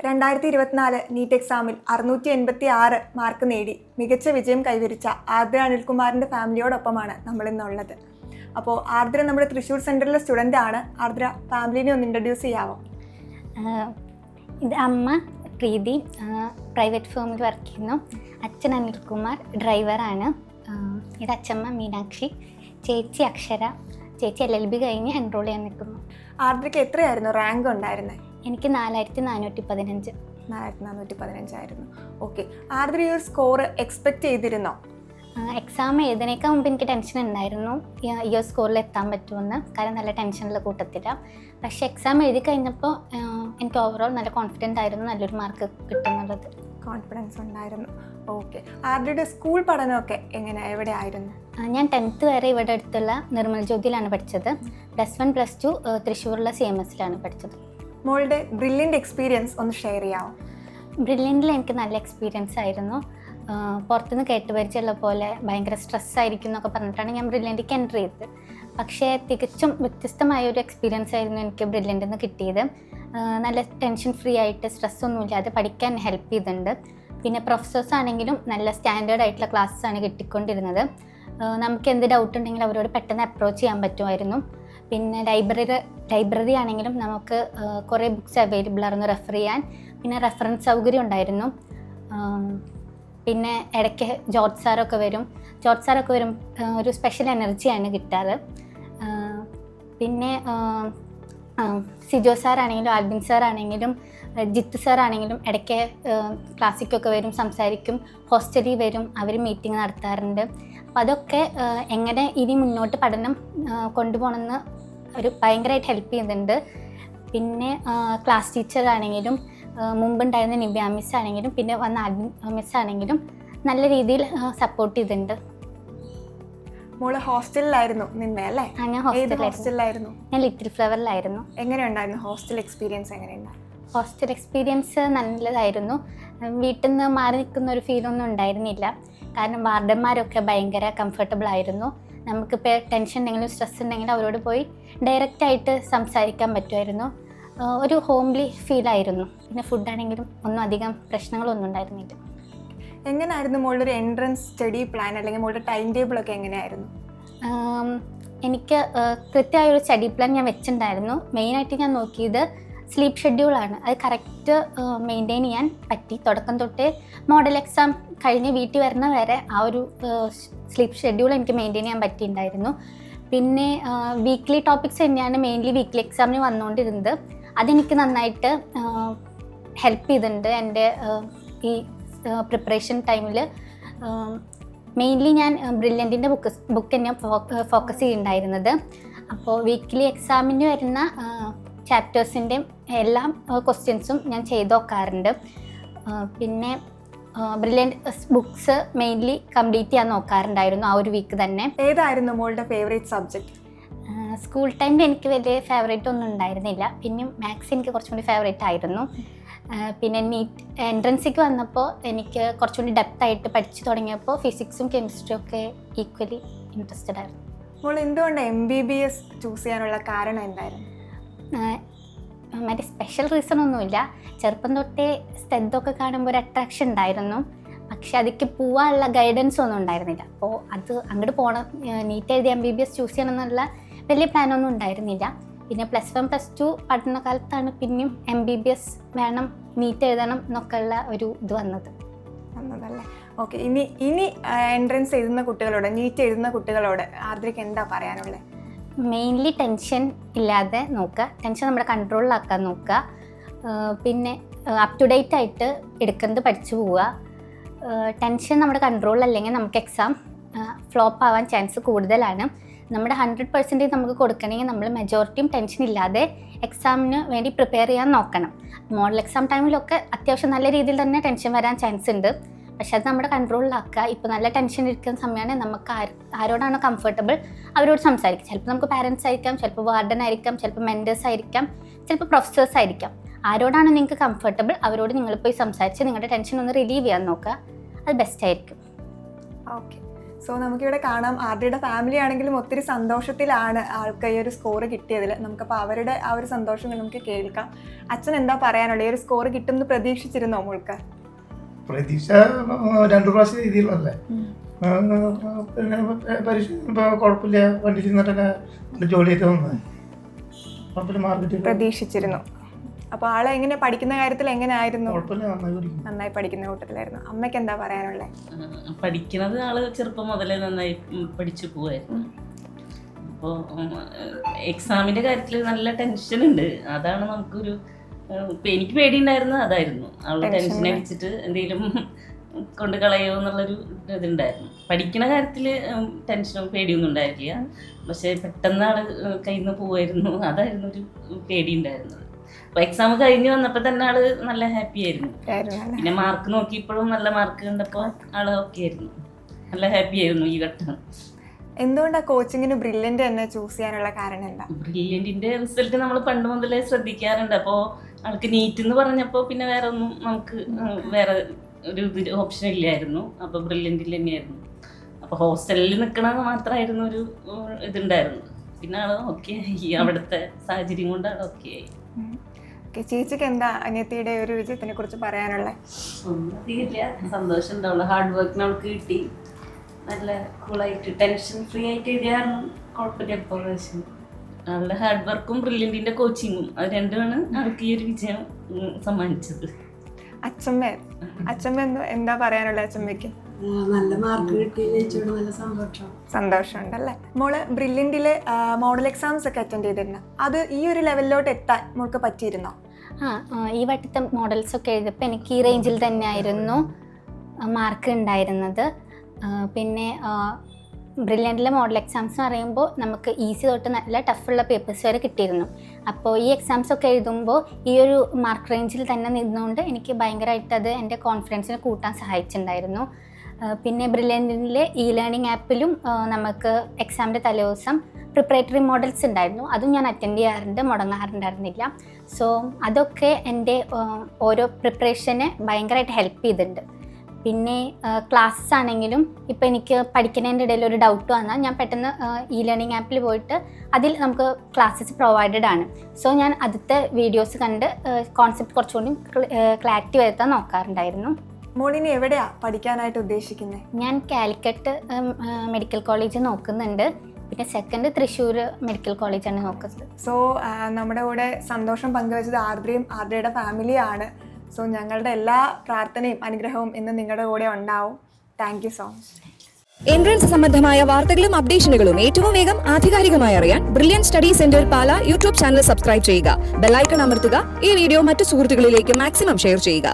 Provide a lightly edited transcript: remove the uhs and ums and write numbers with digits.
2024 NEET എക്സാമിൽ 686 mark നേടി മികച്ച വിജയം കൈവരിച്ച ആർദ്ര അനിൽകുമാറിൻ്റെ ഫാമിലിയോടൊപ്പമാണ് നമ്മളിന്നുള്ളത്. അപ്പോൾ ആർദ്ര നമ്മുടെ തൃശ്ശൂർ സെൻറ്ററിലെ സ്റ്റുഡൻ്റ് ആണ്. ആർദ്ര, ഫാമിലിനെ ഒന്ന് ഇൻട്രൊഡ്യൂസ് ചെയ്യാമോ? ഇത് അമ്മ പ്രീതി, പ്രൈവറ്റ് ഫേമിൽ വർക്ക് ചെയ്യുന്നു. അച്ഛൻ അനിൽകുമാർ, ഡ്രൈവറാണ്. ഇത് അച്ഛമ്മ മീനാക്ഷി, ചേച്ചി അക്ഷര. ചേച്ചി LLB കഴിഞ്ഞ് എൻറോൾ ചെയ്യാൻ നിൽക്കുന്നു. ആർദ്രയ്ക്ക് എത്രയായിരുന്നു റാങ്ക് ഉണ്ടായിരുന്നത്? എനിക്ക് 4415. 4415 ആയിരുന്നു. ഓക്കെ, ആർദ്ര ഈ ഒരു സ്കോർ എക്സ്പെക്റ്റ് ചെയ്തിരുന്നോ? എക്സാം എഴുതുന്നതിനേക്കാൾ മുമ്പ് എനിക്ക് ടെൻഷൻ ഉണ്ടായിരുന്നു ഈ ഒരു സ്കോറിൽ എത്താൻ പറ്റുമെന്ന്. കാരണം നല്ല ടെൻഷനുള്ള കൂട്ടത്തിലാണ്. പക്ഷേ എക്സാം എഴുതി കഴിഞ്ഞപ്പോൾ എനിക്ക് ഓവറോൾ നല്ല കോൺഫിഡൻ്റ് ആയിരുന്നു നല്ലൊരു മാർക്ക് കിട്ടുന്നുള്ളത്. കോൺഫിഡൻസ് ഉണ്ടായിരുന്നു. ഓക്കെ, ആർദ്രയുടെ സ്കൂൾ പഠനമൊക്കെ എങ്ങനെയാണ്, എവിടെ ആയിരുന്നു? ഞാൻ 10th വരെ ഇവിടെ അടുത്തുള്ള നിർമ്മൽ ജ്യോതിയിലാണ് പഠിച്ചത്. +1 +2 തൃശ്ശൂരിലെ CMSലാണ് പഠിച്ചത്. മോളുടെ ബ്രില്യൻ്റ് എക്സ്പീരിയൻസ് ഒന്ന് ഷെയർ ചെയ്യാമോ? ബ്രില്യൻറ്റിൽ എനിക്ക് നല്ല എക്സ്പീരിയൻസ് ആയിരുന്നു. പുറത്തുനിന്ന് കേട്ട് പരിചയമുള്ള പോലെ ഭയങ്കര സ്ട്രെസ്സായിരിക്കും എന്നൊക്കെ പറഞ്ഞിട്ടാണ് ഞാൻ ബ്രില്യൻറ്റിക്ക് എൻ്റർ ചെയ്തത്. പക്ഷേ തികച്ചും വ്യത്യസ്തമായൊരു എക്സ്പീരിയൻസ് ആയിരുന്നു എനിക്ക് ബ്രില്യൻറ്റിൽ നിന്ന് കിട്ടിയത്. നല്ല ടെൻഷൻ ഫ്രീ ആയിട്ട് സ്ട്രെസ്സൊന്നുമില്ലാതെ പഠിക്കാൻ ഹെൽപ്പ് ചെയ്തിട്ടുണ്ട്. പിന്നെ പ്രൊഫസേഴ്സ് ആണെങ്കിലും നല്ല സ്റ്റാൻഡേർഡ് ആയിട്ടുള്ള ക്ലാസ്സാണ് കിട്ടിക്കൊണ്ടിരുന്നത്. നമുക്ക് എന്ത് ഡൗട്ട് ഉണ്ടെങ്കിലും അവരോട് പെട്ടെന്ന് അപ്രോച്ച് ചെയ്യാൻ പറ്റുമായിരുന്നു. പിന്നെ ലൈബ്രറി ആണെങ്കിലും നമുക്ക് കുറേ ബുക്സ് അവൈലബിൾ ആയിരുന്നു റെഫർ ചെയ്യാൻ. പിന്നെ റെഫറൻസ് സൗകര്യം ഉണ്ടായിരുന്നു. പിന്നെ ഇടയ്ക്ക് ജോർജ് സാറൊക്കെ വരും ഒരു സ്പെഷ്യൽ എനർജിയാണ് കിട്ടാറ്. പിന്നെ സിജോ സാറാണെങ്കിലും ആൽബിൻ സാറാണെങ്കിലും ജിത്ത് സാറാണെങ്കിലും ഇടയ്ക്ക് ക്ലാസ്സിക്കൊക്കെ വരും, സംസാരിക്കും, ഹോസ്റ്റലിൽ വരും, അവർ മീറ്റിംഗ് നടത്താറുണ്ട്. അപ്പോൾ അതൊക്കെ എങ്ങനെ ഇനി മുന്നോട്ട് പഠനം കൊണ്ടുപോകണമെന്ന് ഒരു ഭയങ്കരമായിട്ട് ഹെൽപ്പ് ചെയ്യുന്നുണ്ട്. പിന്നെ ക്ലാസ് ടീച്ചറാണെങ്കിലും മുമ്പുണ്ടായിരുന്ന നിവ്യ മിസ് ആണെങ്കിലും പിന്നെ വന്ന ആൽബിൻ മിസ് ആണെങ്കിലും നല്ല രീതിയിൽ സപ്പോർട്ട് ചെയ്തിട്ടുണ്ട്. മോള് ഹോസ്റ്റലിലായിരുന്നു നിന്നേ അല്ലേ? ഞാൻ ഹോസ്റ്റലിലായിരുന്നു. ഞാൻ ലിറ്റിൽ ഫ്ലവറിലായിരുന്നു. എങ്ങനെയുണ്ടായിരുന്നു ഹോസ്റ്റൽ എക്സ്പീരിയൻസ്? എങ്ങനെയുണ്ടായിരുന്നു ഹോസ്റ്റൽ എക്സ്പീരിയൻസ്? നല്ലതായിരുന്നു. വീട്ടിൽ നിന്ന് മാറി നിൽക്കുന്ന ഒരു ഫീലൊന്നും ഉണ്ടായിരുന്നില്ല. കാരണം വാർഡന്മാരൊക്കെ ഭയങ്കര കംഫർട്ടബിൾ ആയിരുന്നു. നമുക്കിപ്പോൾ ടെൻഷൻ ഉണ്ടെങ്കിലും സ്ട്രെസ് ഉണ്ടെങ്കിലും അവരോട് പോയി ഡയറക്റ്റായിട്ട് സംസാരിക്കാൻ പറ്റുമായിരുന്നു. ഒരു ഹോംലി ഫീലായിരുന്നു. പിന്നെ ഫുഡാണെങ്കിലും ഒന്നും അധികം പ്രശ്നങ്ങളൊന്നും ഉണ്ടായിരുന്നില്ല. എങ്ങനെയായിരുന്നു മോളുടെ ഒരു എൻട്രൻസ് സ്റ്റഡി പ്ലാൻ അല്ലെങ്കിൽ മോളുടെ ടൈം ടേബിളൊക്കെ എങ്ങനെയായിരുന്നു? എനിക്ക് കൃത്യമായൊരു സ്റ്റഡി പ്ലാൻ ഞാൻ വെച്ചിട്ടുണ്ടായിരുന്നു. മെയിനായിട്ട് ഞാൻ നോക്കിയത് സ്ലീപ്പ് ഷെഡ്യൂളാണ്. അത് കറക്റ്റ് മെയിൻറ്റെയിൻ ചെയ്യാൻ പറ്റി. തുടക്കം തൊട്ടേ മോഡൽ എക്സാം കഴിഞ്ഞ് വീട്ടിൽ വരുന്ന വരെ ആ ഒരു സ്ലീപ്പ് ഷെഡ്യൂൾ എനിക്ക് മെയിൻറ്റെയിൻ ചെയ്യാൻ പറ്റിയിട്ടുണ്ടായിരുന്നു. പിന്നെ വീക്ക്ലി ടോപ്പിക്സ് തന്നെയാണ് മെയിൻലി വീക്ക്ലി എക്സാമിന് വന്നുകൊണ്ടിരുന്നത്. അതെനിക്ക് നന്നായിട്ട് ഹെൽപ്പ് ചെയ്തിട്ടുണ്ട് എൻ്റെ ഈ പ്രിപ്പറേഷൻ ടൈമിൽ. മെയിൻലി ഞാൻ ബ്രില്യൻറ്റിൻ്റെ ബുക്ക് തന്നെയാണ് ഫോക്കസ് ചെയ്യുന്നുണ്ടായിരുന്നത്. അപ്പോൾ വീക്ക്ലി എക്സാമിന് വരുന്ന ചാപ്റ്റേഴ്സിൻ്റെയും എല്ലാ ക്വസ്റ്റ്യൻസും ഞാൻ ചെയ്ത് നോക്കാറുണ്ട്. പിന്നെ ബ്രില്യൻറ്റ് ബുക്സ് മെയിൻലി കംപ്ലീറ്റ് ചെയ്യാൻ നോക്കാറുണ്ടായിരുന്നു ആ ഒരു വീക്ക് തന്നെ. ഏതായിരുന്നു മോളുടെ ഫേവറേറ്റ് സബ്ജക്റ്റ്? സ്കൂൾ ടൈമിൽ എനിക്ക് വലിയ ഫേവറേറ്റ് ഒന്നും ഉണ്ടായിരുന്നില്ല. പിന്നെ മാത്സ് എനിക്ക് കുറച്ചും കൂടി ഫേവറേറ്റ് ആയിരുന്നു. പിന്നെ നീറ്റ് എൻട്രൻസിക്ക് വന്നപ്പോൾ എനിക്ക് കുറച്ചുകൂടി ഡെപ്തായിട്ട് പഠിച്ചു തുടങ്ങിയപ്പോൾ ഫിസിക്സും കെമിസ്ട്രിയും ഒക്കെ ഈക്വലി ഇൻട്രസ്റ്റഡ് ആയിരുന്നു. മോൾ എന്തുകൊണ്ട് MBBS ചൂസ് ചെയ്യാനുള്ള കാരണം എന്തായിരുന്നു? മറ്റേ സ്പെഷ്യൽ റീസൺ ഒന്നുമില്ല. ചെറുപ്പം തൊട്ടേ സ്ഥലത്തൊക്കെ കാണുമ്പോൾ ഒരു അട്രാക്ഷൻ ഉണ്ടായിരുന്നു. പക്ഷെ അതിക്ക് പോകാനുള്ള ഗൈഡൻസ് ഒന്നും ഉണ്ടായിരുന്നില്ല. അപ്പോൾ അത് അങ്ങോട്ട് പോകണം, നീറ്റ് എഴുതി MBBS ചൂസ് ചെയ്യണം എന്നുള്ള വലിയ പ്ലാനൊന്നും ഉണ്ടായിരുന്നില്ല. പിന്നെ +1 +2 പഠനകാലത്താണ് പിന്നെയും MBBS വേണം, നീറ്റ് എഴുതണം എന്നൊക്കെയുള്ള ഒരു ഇത് വന്നതല്ലേ. ഓക്കെ, ഇനി എൻട്രൻസ് എഴുതുന്ന കുട്ടികളോട്, നീറ്റ് എഴുതുന്ന കുട്ടികളോട് ആർദ്രയ്ക്ക് എന്താ പറയാനുള്ളത്? മെയിൻലി ടെൻഷൻ ഇല്ലാതെ നോക്കുക, ടെൻഷൻ നമ്മുടെ കൺട്രോളിലാക്കാൻ നോക്കുക. പിന്നെ അപ് ടു ഡേറ്റ് ആയിട്ട് എടുക്കുന്നത് പഠിച്ചു പോവുക. ടെൻഷൻ നമ്മുടെ കൺട്രോളിലല്ലെങ്കിൽ നമുക്ക് എക്സാം ഫ്ലോപ്പ് ആവാൻ ചാൻസ് കൂടുതലാണ്. നമ്മുടെ 100% നമുക്ക് കൊടുക്കണമെങ്കിൽ നമ്മൾ മെജോറിറ്റിയും ടെൻഷൻ ഇല്ലാതെ എക്സാമിന് വേണ്ടി പ്രിപ്പയർ ചെയ്യാൻ നോക്കണം. മോഡൽ എക്സാം ടൈമിലൊക്കെ അത്യാവശ്യം നല്ല രീതിയിൽ തന്നെ ടെൻഷൻ വരാൻ ചാൻസ് ഉണ്ട്. പക്ഷെ അത് നമ്മുടെ കൺട്രോളിലാക്കുക. ഇപ്പോൾ നല്ല ടെൻഷൻ ഇരിക്കുന്ന സമയമാണ് നമുക്ക് ആരോടാണോ കംഫർട്ടബിൾ അവരോട് സംസാരിക്കാം. ചിലപ്പോൾ നമുക്ക് പാരൻസ് ആയിരിക്കാം, ചിലപ്പോൾ വാർഡൻ ആയിരിക്കാം, ചിലപ്പോൾ മെൻറ്റേഴ്സ് ആയിരിക്കാം, ചിലപ്പോൾ പ്രൊഫസേഴ്സ് ആയിരിക്കാം. ആരോടാണ് നിങ്ങൾക്ക് കംഫർട്ടബിൾ അവരോട് നിങ്ങൾ പോയി സംസാരിച്ച് നിങ്ങളുടെ ടെൻഷൻ ഒന്ന് റിലീവ് ചെയ്യാൻ നോക്കുക. അത് ബെസ്റ്റ് ആയിരിക്കും. ഓക്കെ, സോ നമുക്കിവിടെ കാണാം ആർദ്രയുടെ ഫാമിലി ആണെങ്കിലും ഒത്തിരി സന്തോഷത്തിലാണ് ആൾക്ക് ഈ ഒരു സ്കോർ കിട്ടിയതിൽ. നമുക്കപ്പോൾ അവരുടെ ആ ഒരു സന്തോഷം നമുക്ക് കേൾക്കാം. അച്ഛൻ എന്താ പറയാനുള്ളത്? ഈ ഒരു സ്കോർ കിട്ടുമെന്ന് പ്രതീക്ഷിച്ചിരുന്നോ മോൾക്ക്? പ്രതീക്ഷ 2 പ്രാവശ്യം രീതിയിലല്ലേ, പിന്നെ പരീക്ഷ കുഴപ്പമില്ല, വണ്ടി നിന്നിട്ടൊക്കെ ജോലിയൊക്കെ വന്നത് കുഴപ്പമില്ല, മാർക്കറ്റ് പ്രതീക്ഷിച്ചിരുന്നു. അപ്പോൾ ആളെ എങ്ങനെ പഠിക്കുന്ന കാര്യത്തിൽ എങ്ങനെയായിരുന്നു? നന്നായി പഠിക്കുന്ന കൂട്ടത്തിലായിരുന്നു. അമ്മയ്ക്ക് എന്താ പറയാനുള്ളത്? പഠിക്കുന്നത് ആള് ചെറുപ്പം മുതലേ നന്നായി പഠിച്ചു പോവായിരുന്നു. അപ്പോൾ എക്സാമിന്റെ കാര്യത്തിൽ നല്ല ടെൻഷൻ ഉണ്ട്. അതാണ് നമുക്കൊരു എനിക്ക് പേടിയുണ്ടായിരുന്നത് അതായിരുന്നു. അവള് ടെൻഷൻ അടിച്ചിട്ട് എന്തെങ്കിലും കൊണ്ട് കളയോ എന്നുള്ളൊരു ഇതുണ്ടായിരുന്നു. പഠിക്കുന്ന കാര്യത്തിൽ ടെൻഷനും പേടിയൊന്നും ഉണ്ടായിരുന്നില്ല. പക്ഷെ പെട്ടെന്ന് ആള് കയ്യിൽ നിന്ന് പോവായിരുന്നു. അതായിരുന്നു ഒരു പേടി ഉണ്ടായിരുന്നത്. അപ്പൊ എക്സാം കഴിഞ്ഞ് വന്നപ്പോ തന്നെ ആള് നല്ല ഹാപ്പി ആയിരുന്നു. പിന്നെ മാർക്ക് നോക്കിയപ്പോഴും നല്ല മാർക്ക് കണ്ടപ്പോ ആള് ഓക്കെ ആയിരുന്നു, നല്ല ഹാപ്പി ആയിരുന്നു ഈ ഘട്ടം. എന്തുകൊണ്ടാണ് കോച്ചിങ്ങിന് ബ്രില്യന്റ് തന്നെ ചൂസ് ചെയ്യാനുള്ള കാരണം എന്താ? ബ്രില്യന്റിന്റെ റിസൾട്ട് നമ്മൾ പണ്ട് മുതലേ ശ്രദ്ധിക്കാറുണ്ട്. അപ്പോൾ ആൾക്ക് നീറ്റ് എന്ന് പറഞ്ഞപ്പോൾ പിന്നെ വേറെ ഒന്നും നമുക്ക് വേറെ ഒരു ഓപ്ഷൻ ഇല്ലായിരുന്നു. അപ്പോൾ ബ്രില്യന്റിൽ തന്നെയായിരുന്നു. അപ്പോൾ ഹോസ്റ്റലിൽ നിൽക്കണമെന്ന് മാത്രമായിരുന്നു ഒരു ഇതുണ്ടായിരുന്നത്. പിന്നെ ആള് ഓക്കെ ആയി, അവിടുത്തെ സാഹചര്യം കൊണ്ട് ആൾ ഓക്കെ ആയി. ചേച്ചിക്ക് എന്താ അനിയത്തിയുടെ ഒരു വിജയത്തിനെ കുറിച്ച് പറയാനുള്ളത്? ഒന്നും തീരില്ല, സന്തോഷം ഉണ്ടാവുള്ളൂ. ഹാർഡ് വർക്ക് നമുക്ക് കിട്ടി, നല്ല കൂളായിട്ട് ടെൻഷൻ ഫ്രീ ആയിട്ട് എഴുതിയായിരുന്നു. കുഴപ്പമില്ല. ഇപ്പോൾ പ്രാവശ്യം ആളുടെ ഹാർഡ് വർക്കും ബ്രില്യന്റിന്റെ കോച്ചിങ്ങും അത് രണ്ടുമാണ് ആൾക്ക് ഈ ഒരു വിജയം സമ്മാനിച്ചത്. അച്ഛമ്മ എന്താ പറയാനുള്ളത്? അച്ഛമ്മയ്ക്ക് നല്ല മാർക്ക് കിട്ടി, നല്ല സന്തോഷമുണ്ടല്ലേ? മോള് ബ്രില്യന്റിലെ മോഡൽ എക്സാംസ് ഒക്കെ അറ്റൻഡ് ചെയ്തിരുന്നു. അത് ഈ ഒരു ലെവലിലോട്ട് എത്താൻ മോൾക്ക് പറ്റിയിരുന്നോ? ഈ വട്ടത്തെ മോഡൽസ് ഒക്കെ എഴുതിയപ്പോൾ എനിക്ക് ഈ റേഞ്ചിൽ തന്നെയായിരുന്നു മാർക്ക് ഉണ്ടായിരുന്നത്. പിന്നെ ബ്രില്യൻറ്റിലെ മോഡൽ എക്സാംസ് എന്ന് പറയുമ്പോൾ നമുക്ക് ഈസി തൊട്ട് നല്ല ടഫുള്ള പേപ്പേഴ്സ് വരെ കിട്ടിയിരുന്നു. അപ്പോൾ ഈ എക്സാംസ് ഒക്കെ എഴുതുമ്പോൾ ഈ ഒരു മാർക്ക് റേഞ്ചിൽ തന്നെ നിന്നുകൊണ്ട് എനിക്ക് ഭയങ്കരമായിട്ട് അത് എൻ്റെ കോൺഫിഡൻസിനെ കൂട്ടാൻ സഹായിച്ചിട്ടുണ്ടായിരുന്നു. പിന്നെ ബ്രില്യൻറ്റിലെ ലേണിംഗ് ആപ്പിലും നമുക്ക് എക്സാമിൻ്റെ തലേദിവസം പ്രിപ്പറേറ്ററി മോഡൽസ് ഉണ്ടായിരുന്നു. അതും ഞാൻ അറ്റൻഡ് ചെയ്യാറുണ്ട്, മുടങ്ങാറുണ്ടായിരുന്നില്ല. സോ അതൊക്കെ എൻ്റെ ഓരോ പ്രിപ്പറേഷനെ ഭയങ്കരമായിട്ട് ഹെൽപ്പ് ചെയ്തിട്ടുണ്ട്. പിന്നെ ക്ലാസ്സസ് ആണെങ്കിലും ഇപ്പോൾ എനിക്ക് പഠിക്കുന്നതിൻ്റെ ഇടയിൽ ഒരു ഡൗട്ട് വന്നാൽ ഞാൻ പെട്ടെന്ന് ലേണിംഗ് ആപ്പിൽ പോയിട്ട് അതിൽ നമുക്ക് ക്ലാസ്സസ് പ്രൊവൈഡഡ് ആണ്. സോ ഞാൻ ആദ്യത്തെ വീഡിയോസ് കണ്ട് കോൺസെപ്റ്റ് കുറച്ചുകൂടി ക്ലാരിറ്റി വരുത്താൻ നോക്കാറുണ്ടായിരുന്നു. മോളിനി എവിടെയാ പഠിക്കാനായിട്ട് ഉദ്ദേശിക്കുന്നത്? ഞാൻ കാലിക്കറ്റ് മെഡിക്കൽ കോളേജ് നോക്കുന്നുണ്ട്. പിന്നെ സെക്കൻഡ് തൃശ്ശൂർ മെഡിക്കൽ കോളേജാണ് നോക്കുന്നത്. സോ നമ്മുടെ കൂടെ സന്തോഷം പങ്കുവച്ചത് ആർദ്രയും ആർദ്രയുടെ ഫാമിലിയാണ്. സോ ഞങ്ങളുടെ എല്ലാ പ്രാർത്ഥനയും അനുഗ്രഹവും ഇന്ന് നിങ്ങളുടെ കൂടെ ഉണ്ടാവും. Thank you so much. Entrance സംബന്ധമായ വാർത്തകളും അപ്ഡേഷനുകളും ഏറ്റവും വേഗം ആധികാരികമായി അറിയാൻ ബ്രില്യൻ സ്റ്റഡി സെന്റർ പാല യൂട്യൂബ് ചാനൽ സബ്സ്ക്രൈബ് ചെയ്യുക. ബെല്ലൈക്കൺ അമർത്തുക. ഈ വീഡിയോ മറ്റു സുഹൃത്തുക്കളിലേക്ക് മാക്സിമം ഷെയർ ചെയ്യുക.